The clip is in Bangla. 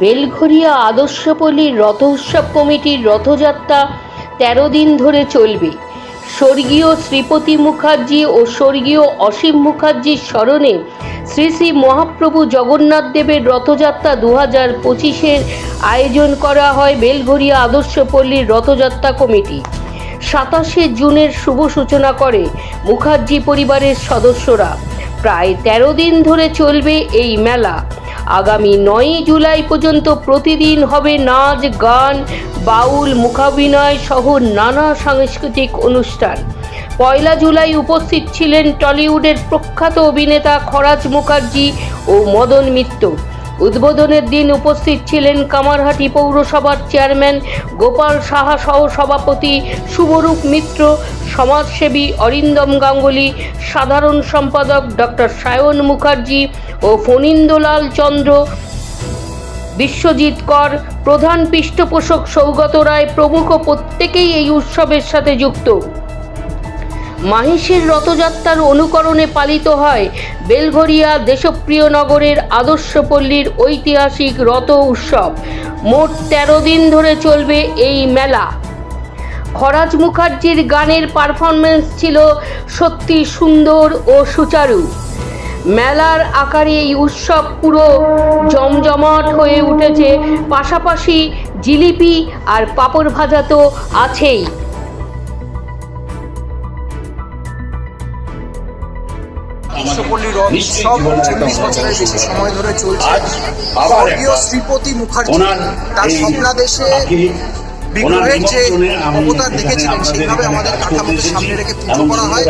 বেলঘরিয়া আদর্শপল্লীর রথ উৎসব কমিটির রথযাত্রা ১৩ দিন ধরে চলবে। স্বর্গীয় শ্রীপতি মুখার্জি ও স্বর্গীয় অসীম মুখার্জির স্মরণে শ্রী শ্রী মহাপ্রভু জগন্নাথ দেবের রথযাত্রা 2025-এর আয়োজন করা হয় বেলঘরিয়া আদর্শপল্লীর রথযাত্রা কমিটি। 27শে জুনের শুভ সূচনা করে মুখার্জি পরিবারের সদস্যরা। প্রায় ১৩ দিন ধরে চলবে এই মেলা। আগামী 9 জুলাই পর্যন্ত প্রতিদিন হবে নাচ, গান, বাউল, মুখাভিনয় সহ নানা সাংস্কৃতিক অনুষ্ঠান। 1 জুলাই উপস্থিত ছিলেন টলিউডের প্রখ্যাত অভিনেতা খরাজ মুখার্জি ও মদন মিত্র। উদ্বোধনের দিন উপস্থিত ছিলেন কামারহাটি পৌরসভার চেয়ারম্যান গোপাল সাহা সহ সভাপতি শুভরূপ মিত্র, সমাজসেবী অরিন্দম গাঙ্গুলি, সাধারণ সম্পাদক ডক্টর সায়ন মুখার্জি ও ফণীন্দ্রলাল চন্দ্র, বিশ্বজিৎ কর, প্রধান পৃষ্ঠপোষক সৌগত রায় প্রমুখ প্রত্যেকেই এই উৎসবের সাথে যুক্ত। মাহেশের রথযাত্রার অনুকরণে পালিত হয় বেলঘরিয়া দেশপ্রিয় নগরের আদর্শপল্লীর ঐতিহাসিক রথ উৎসব। মোট ১৩ দিন ধরে চলবে এই মেলা। খরাজ মুখার্জির গানের পারফরমেন্স ছিল সত্যি সুন্দর ও সুচারু। মেলার আকারে এই উৎসব পুরো জমজমাট হয়ে উঠেছে। পাশাপাশি জিলিপি আর পাঁপড় ভাজা তো আছেই। আদর্শপল্লী রথ উৎসব 40 বছরের বেশি সময় ধরে চলছে। স্বর্গীয় শ্রীপতি মুখার্জি তার স্বপ্নাদেশে বিগ্রহের যে অবতার দেখেছিলেন সেইভাবে আমাদের কাঠামোকে সামনে রেখে পুজো করা হয়।